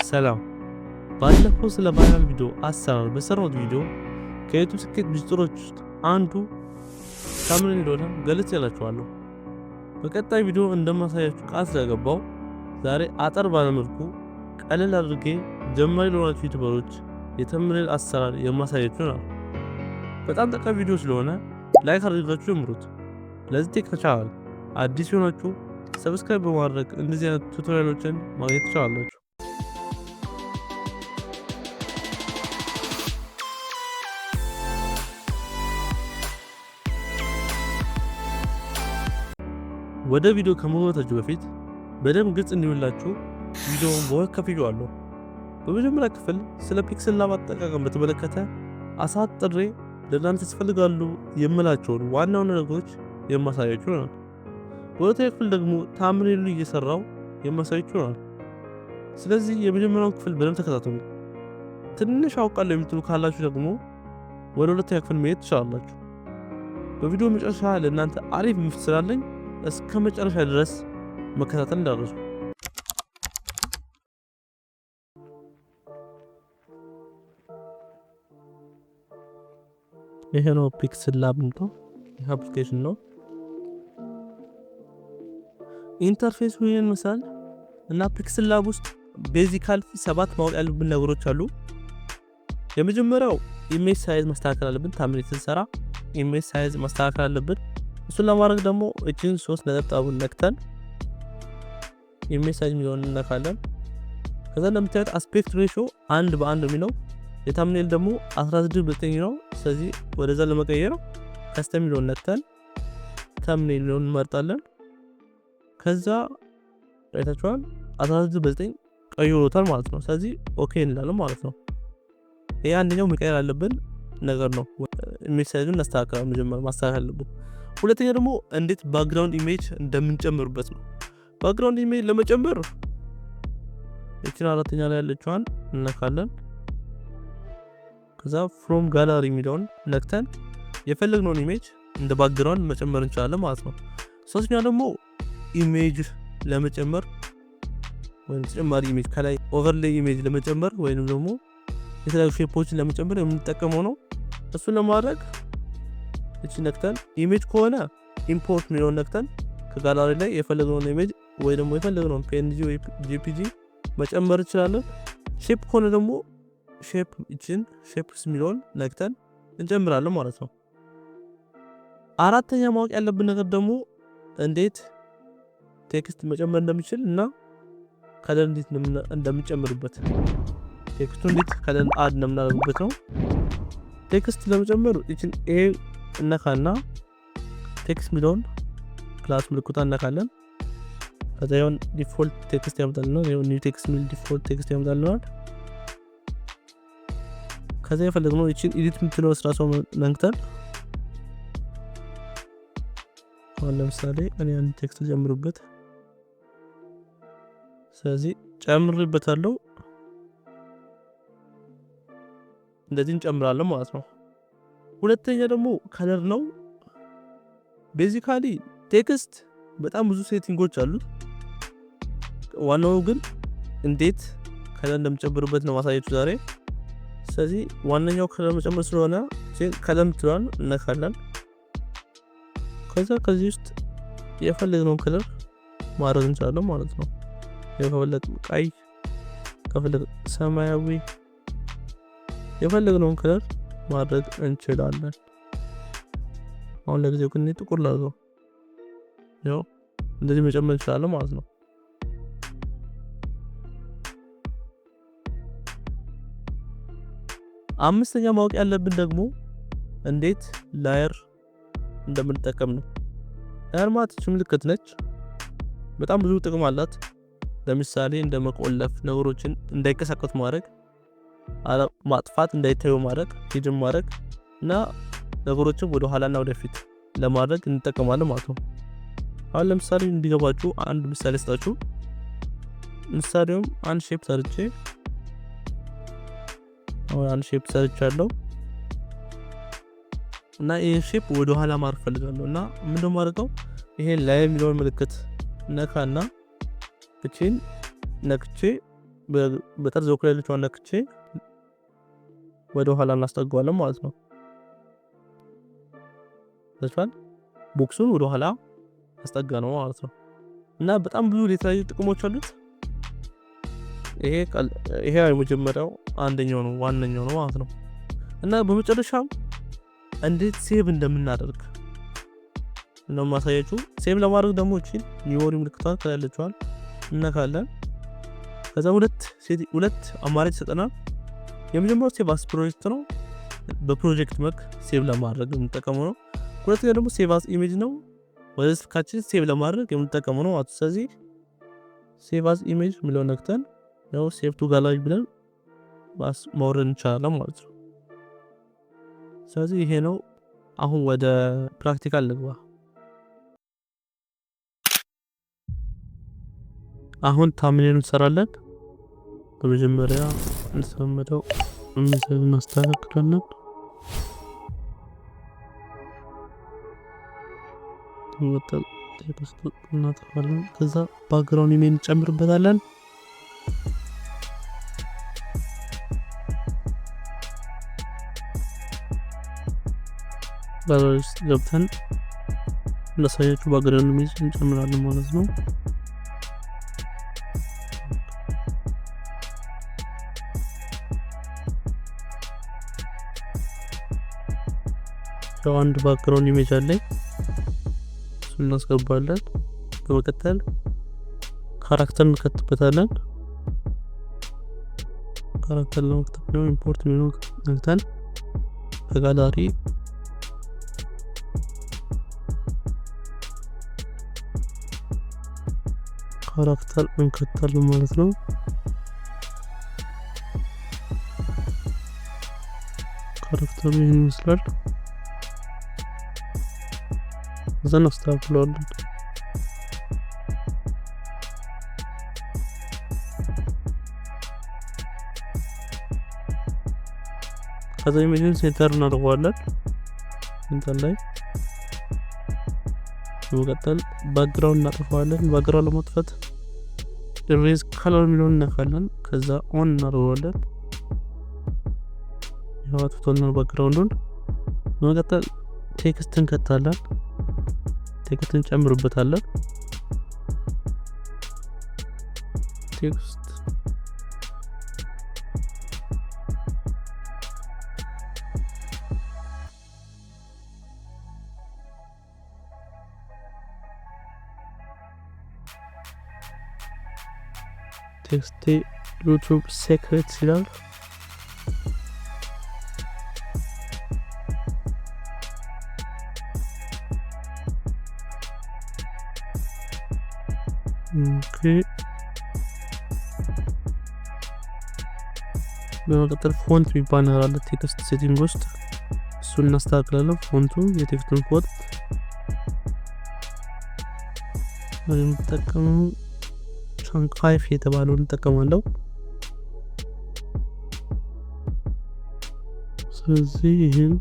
ሰላም ባለፈው ስለ ቫይራል ቪዲዮ አሰራር በሰራሁት ቪዲዮ ከዩቲዩብ ስኬት ሚስጥሮች ውስጥ አንዱ ታምኔል እንደሆነ ገልጬላችኋለሁ። በቀጣይ ቪዲዮ እንደማሳያችሁ ቃል ስለገባው ዛሬ አጠር ባለ መልኩ ቀለል አድርጌ ጀማሪ ለሆናችሁ ዩቲዩበሮች የታምኔል አሰራር የማሳያችሁ ነው። በጣም ጠቃሚ ቪዲዮ ስለሆነ ላይክ አድርጋችሁ ጀምሩት። ለዚህ ቴክ ቻናል አዲስ የሆናችሁ ሰብስክራይብ በማድረግ እንደዚህ አይነት ቱቶሪያሎችን ማግኘት ትችላላችሁ። ወደ ቪዲዮ ከመግባታችሁ በፊት በደንብ ግልጽ እንዲሆንላችሁ ቪዲዮውን በሁለት ከፍዬዋለሁ። በመጀመሪያ ክፍል ስለ ፒክሰል ላብ አጠቃቀም በተመለከተ አሳጥሬ ለእናንተ ያስፈልጋሉ የምላቸውን ዋና ዋና ነገሮች የማሳያችሁ ነው። በሁለተኛ ክፍል ደግሞ ታምኔሉን እየሰራው የማሳያችሁ ነው። ስለዚህ የመጀመሪያውን ክፍል በደንብ ተከታተሉ። ትንሽ አውቃለሁ የምትሉ ካላችሁ ደግሞ ወደ ሁለተኛ ክፍል መሄድ ትችላላችሁ። በቪዲዮ መጨረሻ ለእናንተ አሪፍ ምፍት ስላለኝ እስከ መጨረሻ ድረስ መከታተል እንዳትረሱ። ይሄ ነው ፒክሰል ላብ ነው። ይሄ አፕሊኬሽን ነው። ኢንተርፌሱ ይሄን መሳል እና ፒክሰል ላብ ውስጥ ቤዚካሊ 7 ማወቅ ያሉብን ነገሮች አሉ። የመጀመሪያው ኢሜጅ ሳይዝ ማስተካከል አለብን። ታምኔል ስንሰራ ኢሜጅ ሳይዝ ማስተካከል አለብን። እሱን ለማድረግ ደግሞ እቺን 3 ነጥቦችን ነክተን ኢሜጅ ሳይዝ ሚለውን እንነካለን። ከዛ እንደምታዩት አስፔክት ሬሽዮ 1:1 የሚለው የታምኔል ደግሞ 16:9 ነው። ስለዚህ ወደዛ ለመቀየር ከስተም ሚለውን ነክተን ታምኔል ሚለውን እንመርጣለን። ከዛ አይታችኋል 16:9 ቀይሮታል ማለት ነው። ስለዚህ ኦኬ እንላለን ማለት ነው። ይሄ አንደኛው መቀየር ያለብን ነገር ነው። ኢሜጅ ሳይዙን እናስተካክላለን። መጀመሪያ ማስተካከል አለብን። ሁለተኛ ደግሞ እንዴት ባክግራውንድ ኢሜጅ እንደምንጨምርበት ነው። ባክግራውንድ ኢሜጅ ለመጨመር እቺን አራተኛ ላይ ያለችዋን እንነካለን። ከዛ ፍሮም ጋላሪ የሚለውን ነክተን የፈለግነውን ኢሜጅ እንደ ባክግራውንድ መጨመር እንችላለን ማለት ነው። ሶስተኛ ደግሞ ኢሜጅ ለመጨመር ወይም ተጨማሪ ኢሜጅ ከላይ ኦቨርሌይ ኢሜጅ ለመጨመር ወይንም ደግሞ የተለያዩ ሼፖችን ለመጨመር የምንጠቀመው ነው። እሱን ለማድረግ እቺ ነክተን ኢሜጅ ከሆነ ኢምፖርት ሚለውን ነክተን ከጋላሪ ላይ የፈለግነውን ኢሜጅ ወይ ደግሞ የፈለግነውን PNG ወይ JPG መጨመር እንችላለን። ሼፕ ከሆነ ደግሞ ሼፕ እቺን ሼፕስ ሚለውን ነክተን እንጨምራለን ማለት ነው። አራተኛ ማወቅ ያለብን ነገር ደግሞ እንዴት ቴክስት መጨመር እንደምንችል እና ከለር እንዴት እንደምንጨምርበት ቴክስቱ እንዴት ከለር አድ እንደምናደርግበት ነው። ቴክስት ለመጨመር እቺን ኤ እነካና ቴክስት ሚለውን ክላስ ምልክቱን እነካለን። ከዛ ይሁን ዲፎልት ቴክስት ያመጣልናል። ይሁን ኒው ቴክስት ሚል ዲፎልት ቴክስት ያመጣልናል። ከዛ የፈለግነው እቺን ኤዲት ምትለው ራሱ መንክተን አሁን ለምሳሌ እኔ አንድ ቴክስት ጀምሩበት። ስለዚህ ጨምርበታለሁ። እንደዚህ እንጨምራለን ማለት ነው። ሁለተኛ ደግሞ ከለር ነው። ቤዚካሊ ቴክስት በጣም ብዙ ሴቲንጎች አሉት። ዋናው ግን እንዴት ከለር እንደምጨምርበት ነው ማሳየቱ ዛሬ። ስለዚህ ዋናው ከለር መጨመር ስለሆነ ከለር ምትለዋን እነካለን። ከዛ ከዚህ ውስጥ የፈለግነውን ከለር ማድረግ እንችላለን ማለት ነው። የፈለግ ቀይ፣ ከፈለግ ሰማያዊ የፈለግነውን ከለር ማድረግ እንችላለን። አሁን ለጊዜው ግን ጥቁር ላድርገው። ያው እንደዚህ መጨመር እንችላለን ማለት ነው። አምስተኛ ማወቅ ያለብን ደግሞ እንዴት ላየር እንደምንጠቀም ነው። ላየር ማለት ምልክት ነች። በጣም ብዙ ጥቅም አላት። ለምሳሌ እንደ መቆለፍ፣ ነገሮችን እንዳይቀሳቀሱ ማድረግ፣ ማጥፋት፣ እንዳይታዩ ማድረግ፣ ሂድን ማድረግ እና ነገሮችን ወደ ኋላና ወደፊት ለማድረግ እንጠቀማለን ማለት ነው። አሁን ለምሳሌ እንዲገባችሁ አንድ ምሳሌ ስጣችሁ። ምሳሌውም አንድ ሼፕ ሰርቻለሁ እና ይሄ ሼፕ ወደ ኋላ ማድረግ ፈልጋለሁ እና ምንድነው ማድረገው? ይሄን ላይ የሚለውን ምልክት ነካና እቺን ነክቼ በጠርዝ በኩል ያለችውን ነክቼ ወደ ኋላ እናስጠጋዋለን ማለት ነው። ተቻለ ቦክሱን ወደ ኋላ አስጠጋ ነው ማለት ነው። እና በጣም ብዙ የተለያዩ ጥቅሞች አሉት። ይሄ የመጀመሪያው አንደኛው ነው ዋነኛው ነው ማለት ነው። እና በመጨረሻም እንዴት ሴቭ እንደምናደርግ ነው ማሳያችሁ። ሴቭ ለማድረግ ደግሞ እቺ ኒውሪ ምልክቷን ከላለችዋል እናካለን። ከዛ ሁለት አማራጭ ሰጠናል። የመጀመሪያው ሴቭ አስ ፕሮጀክት ነው። በፕሮጀክት መልክ ሴቭ ለማድረግ የምንጠቀመው ነው። ሁለተኛው ደግሞ ሴቭ አስ ኢሜጅ ነው። ወደ ስልካችን ሴቭ ለማድረግ የምንጠቀመው ነው። ስለዚህ ሴቭ አስ ኢሜጅ የሚለው ነክተን ያው ሴቭ ቱ ጋላሪ ብለን ማውረድ እንችላለን ማለት ነው። ስለዚህ ይሄ ነው። አሁን ወደ ፕራክቲካል ልግባ። አሁን ታምኔሉን እንሰራለን። በመጀመሪያ እንሰማው ምስል እናስተካክላለን። ወጣ ቴክስት እናጠፋለን። ከዛ ባክግራውንድ ኢሜጅ እንጨምርበታለን። ባክግራውንድ ገብተን ለሳያችሁ ባክግራውንድ ኢሜጅ እንጨምራለን ማለት ነው። አንድ ባክግራውንድ ኢሜጅ አለኝ እሱን እናስገባለን። በመቀጠል ካራክተር እንከትበታለን። ካራክተር ነው ከተብለው ኢምፖርት ነው ነክተን ከጋላሪ ካራክተር እንከታለን ማለት ነው። ካራክተሩ ይህን ይመስላል። ዘን አስተካክለዋለን። ከዛ ኢሜጅን ሴንተር እናደርገዋለን። ሴንተር ላይ በመቀጠል ባክግራውንድ እናጠፋዋለን። ባክግራውንድ ለማጥፋት ኢሬዝ ከለር የሚለውን እናካለን። ከዛ ኦን እናደርገዋለን። ያው አጥፍቶልናል ባክግራውንዱን። በመቀጠል ቴክስት እንከታለን። ቴክስት እንጨምርበታለን። ቴክስት ዩቲዩብ ሴክሬት ይላል። ኦኬ በመቀጠል ፎንት የሚባል ነገር አለ ቴክስት ሴቲንግ ውስጥ እሱን እናስተካክላለን። ፎንቱ የቴክስቱን ፎንት የምጠቀመው ቻንክ 5 የተባለውን እንጠቀማለሁ። ስለዚህ ይሄን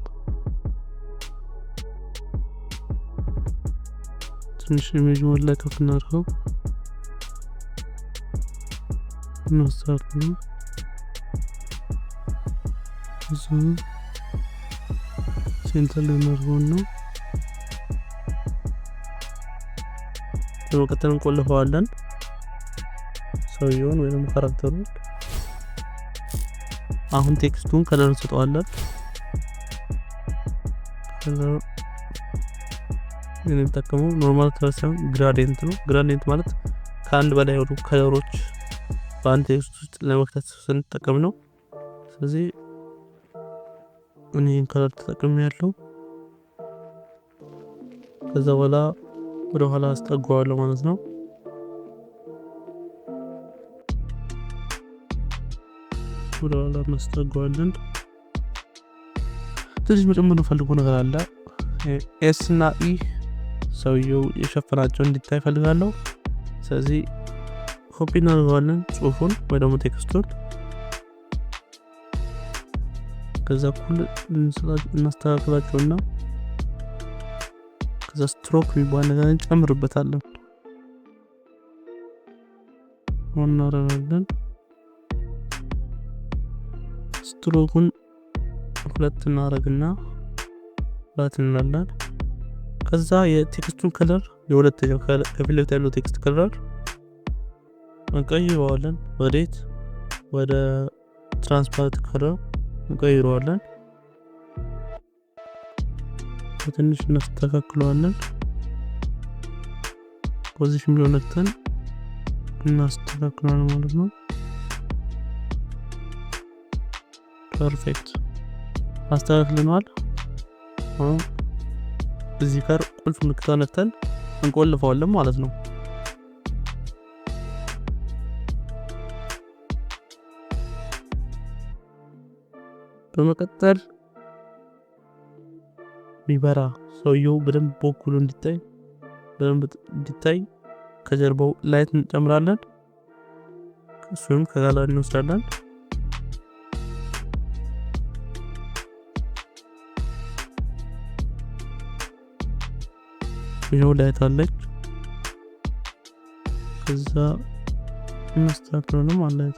ትንሽ ኢሜጅ ላይ ከፍ እናድርገው እናስተካክለው። ሴንተር ላይ እናድርገው ነው። በመቀጠል እንቆልፈዋለን ሰውየውን ወይም ካራክተሩን። አሁን ቴክስቱን ከለር እንሰጠዋለን። ከለር የምንጠቀመው ኖርማል ከለር ሳይሆን ግራዲየንት ነው። ግራዲየንት ማለት ከአንድ በላይ የሆኑ ከለሮች በአንድ ቴክስት ውስጥ ለመክተት ስንጠቀም ነው። ስለዚህ እኔን ከለር ተጠቅሜያለሁ። ከዛ በኋላ ወደ ኋላ አስጠጋዋለሁ ማለት ነው። ወደ ኋላ እናስጠጋዋለን። ትንሽ መጨመር ፈልጎ ነገር አለ። ኤስ እና ኢ ሰውየው የሸፈናቸው እንዲታይ ፈልጋለሁ። ስለዚህ ኮፒ እናደርገዋለን ጽሁፉን ወይ ደግሞ ቴክስቱን። ከዛ እኩል እናስተካክላቸውና ከዛ ስትሮክ የሚባል ነገር እንጨምርበታለን። እናደርጋለን ስትሮኩን 2 እናደርግና ባት እንላለን። ከዛ የቴክስቱን ከለር የሁለተኛው ከፊት ለፊት ያለው ቴክስት ከለር እንቀይረዋለን። ወደ ትራንስፓረንት ከለር እንቀይረዋለን። በትንሽ እናስተካክለዋለን። ፖዚሽን ቢሆነትን እናስተካክለዋለን ማለት ነው። ፐርፌክት አስተካክለናል። እዚህ ጋር ቁልፍ ምልክቷን ነክተን እንቆልፈዋለን ማለት ነው። በመቀጠል ቢበራ ሰውየው በደንብ በኩሉ እንዲታይ ከጀርባው ላይት እንጨምራለን። እሱንም ከጋላሪ እንወስዳለን። ይሄው ላይት አለች። ከዛ እናስተካክለዋለን ማለት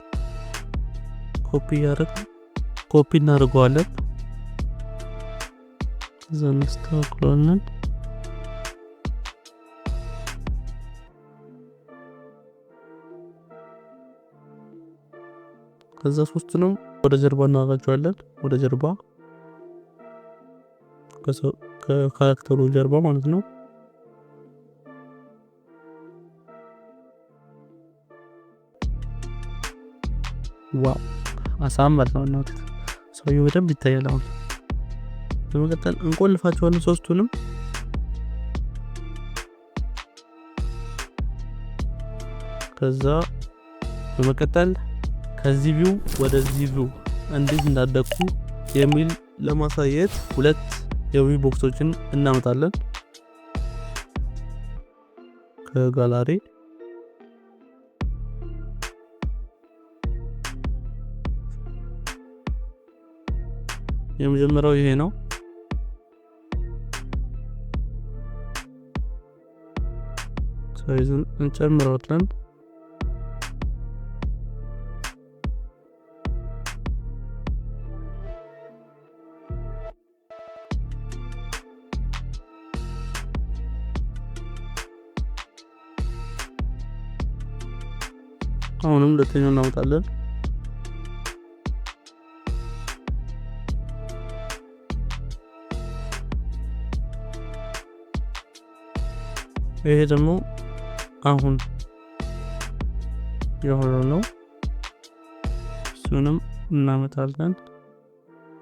ኮፒ እናደርገዋለን። ከዛ እናስተካክለዋለን። ከዛ ሶስቱንም ወደ ጀርባ እናደርጋቸዋለን። ወደ ጀርባ ከካራክተሩ ጀርባ ማለት ነው። ዋው አሳምር ነው እናት ሰውየው በደንብ ይታያል። አሁን በመቀጠል እንቆልፋቸዋለን ሶስቱንም። ከዛ በመቀጠል ከዚህ ቪው ወደዚህ ቪው እንዴት እንዳደቁ የሚል ለማሳየት 2 የቪው ቦክሶችን እናመጣለን ከጋላሪ። የመጀመሪያው ይሄ ነው። ሳይዙን እንጨምረዋለን። አሁንም ሁለተኛውን እናመጣለን። ይሄ ደግሞ አሁን የሆነው ነው። እሱንም እናመጣለን።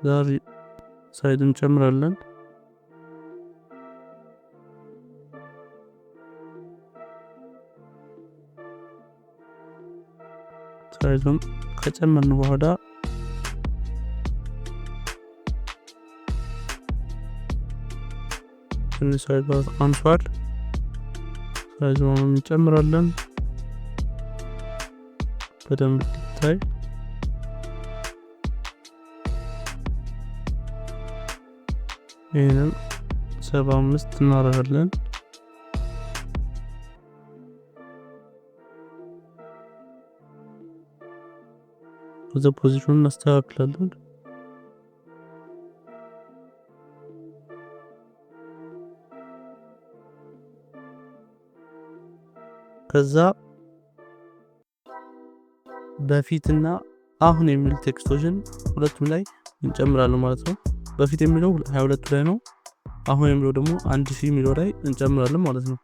ዛሬ ሳይድ እንጨምራለን። ሳይዱን ከጨመርን በኋላ ትንሽ ሳይድ አንሷል። ሳይዙን እንጨምራለን በደንብ እንዲታይ። ይሄንን 75 እናደርጋለን። ከዛ ፖዚሽኑን እናስተካክላለን። ከዛ በፊትና አሁን የሚል ቴክስቶችን ሁለቱም ላይ እንጨምራለን ማለት ነው። በፊት የሚለው 22 ላይ ነው። አሁን የሚለው ደግሞ 1000 የሚለው ላይ እንጨምራለን ማለት ነው።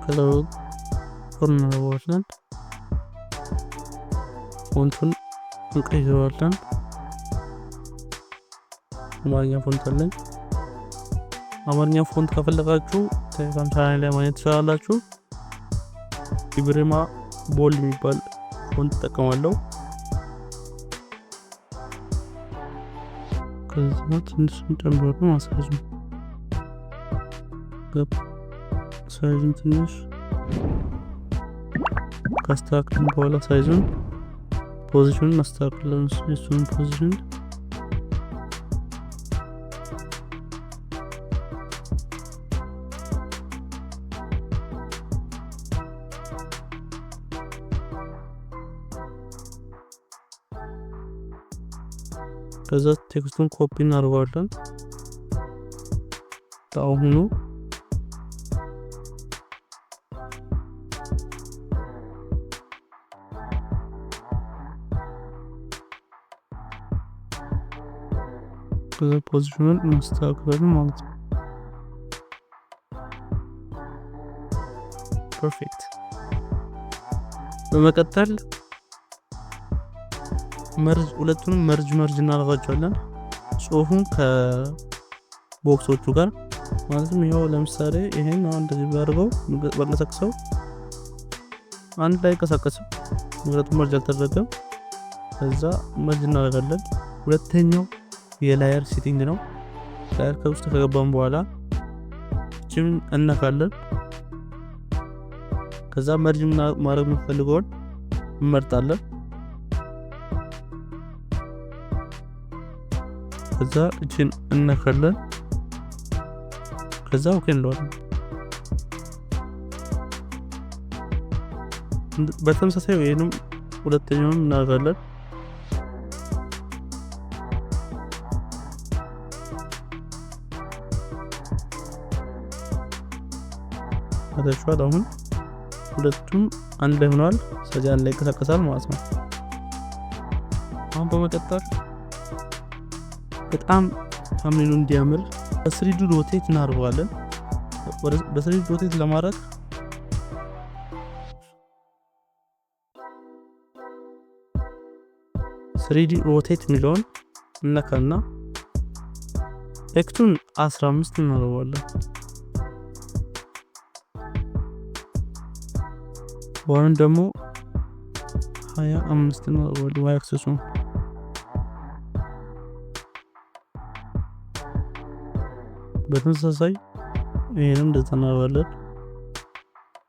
ከለሩ ፎርም እናደርገዋለን። ፎንቱን እንቀይረዋለን። አማርኛ ፎንት አለኝ። አማርኛ ፎንት ከፈለጋችሁ ቴሌግራም ቻናል ላይ ማግኘት ትችላላችሁ። ኢብሪማ ቦል የሚባል ፎንት እጠቀማለሁ። ከዛ ትንሽ እንጨምራለን ማሳጅ ነው። ሳይዝን ትንሽ ካስተካከልን በኋላ ሳይዙን ፖዚሽኑን እናስተካክለን። እሱን ፖዚሽን ከዛ ቴክስቱን ኮፒ እናደርጋለን። አሁኑ ከዛ ፖዚሽኑን እናስተካክላለን ማለት ነው። ፐርፌክት። በመቀጠል ሁለቱንም መርጅ እናደርጋቸዋለን ጽሁፉን ከቦክሶቹ ጋር ማለትም ይሄው ለምሳሌ ይሄን አሁን እንደዚህ ባደርገው በቀሰቅሰው አንድ ላይ ቀሰቀሰው ምክንያቱም መርጅ አልተደረገም። ከዛ መርጅ እናደርጋለን። ሁለተኛው የላየር ሴቲንግ ነው። ላየር ከውስጥ ከገባን በኋላ እቺን እነካለን። ከዛ መርጅ ማድረግ የምንፈልገውን እንመርጣለን። ከዛ እቺን እነካለን። ከዛ ኦኬ እንለዋለን። በተመሳሳይ ወይንም ሁለተኛውን እናደርጋለን። አደረሻል። አሁን ሁለቱም አንድ ላይ ሆነዋል። ስለዚህ አንድ ላይ ይንቀሳቀሳል ማለት ነው። አሁን በመቀጠል በጣም ታምኔሉ እንዲያምር በስሪዲ ሮቴት እናደርገዋለን። በስሪዲ ሮቴት ለማድረግ ስሪዲ ሮቴት የሚለውን እነካና ኤክቱን 15 እናደርገዋለን። ዋን ደግሞ 25 እናደርገዋለን። ዋይ አክሰሱን በተመሳሳይ ይሄንም እንደዛ እናደርጋለን።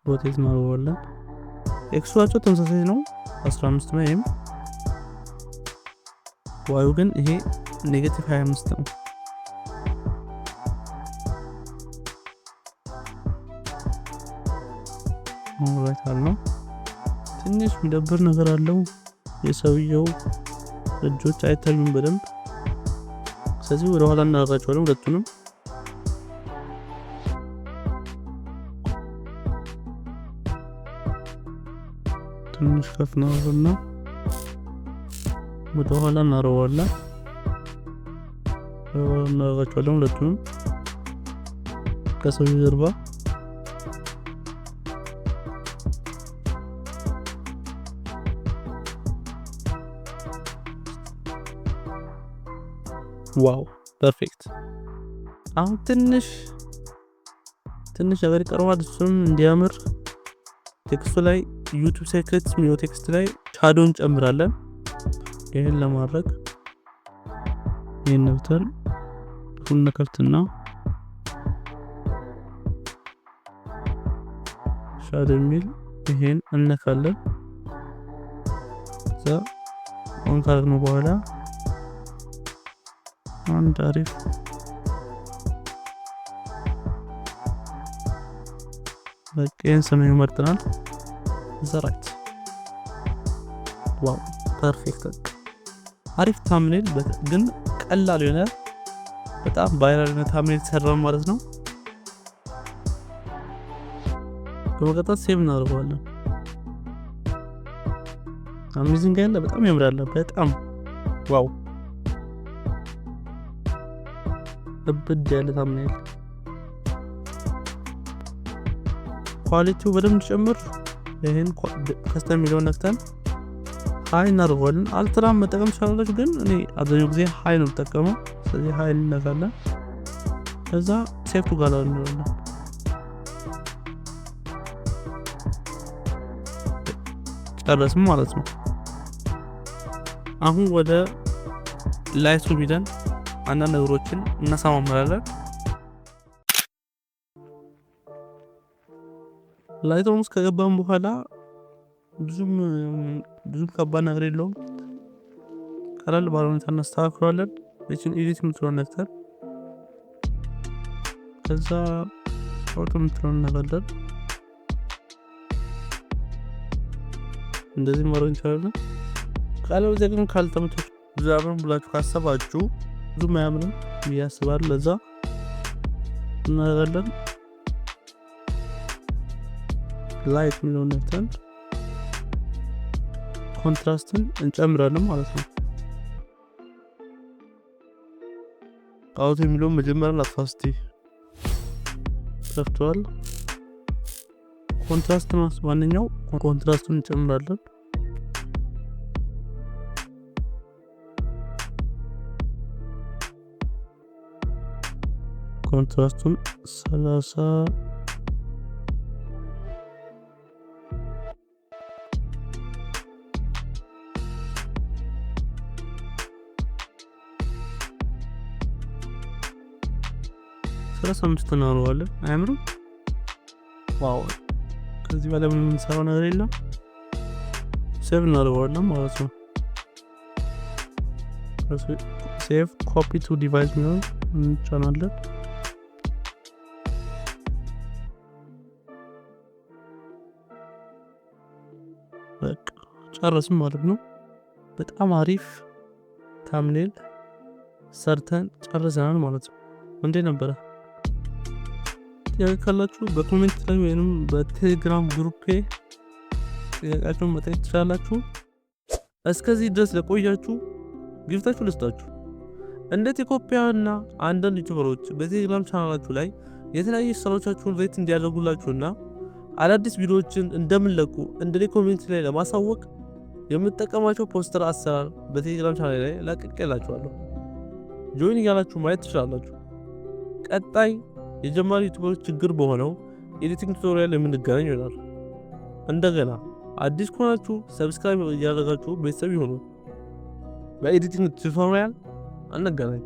ሮቴት እናደርጋለን። ኤክሷቸው ተመሳሳይ ነው 15 ነው። ይሄም ዋዩ ግን ይሄ ኔጌቲቭ 25 ነው። ኦልራይት አለው። ትንሽ የሚደብር ነገር አለው። የሰውየው እጆች አይታዩም በደንብ። ስለዚህ ወደ ኋላ እናደርጋቸዋለን ሁለቱንም። ትንሽ ከፍ እናደርግና ወደ ኋላ እናደርገዋለን። እናደርጋቸዋለን ሁለቱንም ከሰውየው ጀርባ። ዋው ፐርፌክት። አሁን ትንሽ ነገር ይቀረዋል። እሱም እንዲያምር ቴክስቱ ላይ ዩቲዩብ ሴክሬትስ የሚለው ቴክስት ላይ ሻዶውን ጨምራለን። ይሄን ለማድረግ ይሄን ነብተን ሁሉ ከፍትና ሻዶ የሚል ይሄን እነካለን። ከዛ ኦን ካደረግነው በኋላ አንድ አሪፍ በቀን ሰማያዊ መርጠናል። ዘራይት ዋው ፐርፌክት። አሪፍ ታምኔል ግን ቀላል የሆነ በጣም ቫይራል የሆነ ታምኔል ተሰራ ማለት ነው። በመቀጠል ሴቭ እናደርገዋለን። አሜዚንግ ያለ በጣም ያምራል። በጣም ዋው እብድ ያለ ታምኔል። ኳሊቲው በደንብ ጨምር። ይሄን ከስተም የሚለውን ነክተን ሃይ እናደርገዋለን። አልትራም መጠቀም ትችላላችሁ፣ ግን እኔ አብዛኛው ጊዜ ሃይ ነው የምጠቀመው። ስለዚህ ሃይ እንነካለን። ከዛ ሴቭ ቱ ጋላሪ እንለዋለን። ጨረስም ማለት ነው። አሁን ወደ ላይትሩም ሄደን አንዳንድ ነገሮችን እናሳማምራለን። ላይትሩም ውስጥ ከገባን በኋላ ብዙም ከባድ ነገር የለውም። ቀለል ባለ ሁኔታ እናስተካክለዋለን። እቺን ኤዲት የምትለውን ነክተን ከዛ አውቶ የምትለውን እናገለን። እንደዚህ ማድረግ እንችላለን። ካለበለዚያ ግን ካልተመቻችሁ ብዙ አብረን ብላችሁ ካሰባችሁ ብዙም አያምርም ብዬ አስባለሁ። ለዛ እናደርጋለን ላይት የሚለውን ነክተን ኮንትራስትን እንጨምራለን ማለት ነው። አውቶ የሚለውን መጀመሪያ ላጥፋስቲ ጠፍቷል። ኮንትራስት ነው ዋነኛው። ኮንትራስቱን እንጨምራለን። ኮንትራስቱን 30 35 እናደርገዋለን። አያምርም? ዋው! ከዚህ በላይ ምንም የምንሰራው ነገር የለም። ሴቭ እናደርገዋለን ማለት ነው። ሴቭ ኮፒ ቱ ዲቫይስ የሚሆን እንጫናለን። በቃ ጨረስን ማለት ነው። በጣም አሪፍ ታምኔል ሰርተን ጨርሰናል ማለት ነው። እንዴት ነበረ? ጥያቄ ካላችሁ በኮሜንት ላይ ወይንም በቴሌግራም ግሩፕ ጥያቄያችሁን መጠየቅ ትችላላችሁ። እስከዚህ ድረስ ለቆያችሁ ጊፍታችሁ ልስጣችሁ። እንደ ኢትዮጵያና አንዳንድ ዩቲዩበሮች በቴሌግራም ቻናላችሁ ላይ የተለያዩ ስራዎቻችሁን ሬት እንዲያደርጉላችሁና አዳዲስ ቪዲዮዎችን እንደምንለቁ እንደኔ ኮሜንት ላይ ለማሳወቅ የምትጠቀማቸው ፖስተር አሰራር በቴሌግራም ቻናል ላይ ለቅቄላችኋለሁ። ጆይን እያላችሁ ማየት ትችላላችሁ። ቀጣይ የጀማሪ ዩቲዩበሮች ችግር በሆነው ኤዲቲንግ ቱቶሪያል የምንገናኝ ይሆናል። እንደገና አዲስ ከሆናችሁ ሰብስክራይብ እያደረጋችሁ ቤተሰብ ይሁኑ። በኤዲቲንግ ቱቶሪያል እንገናኝ።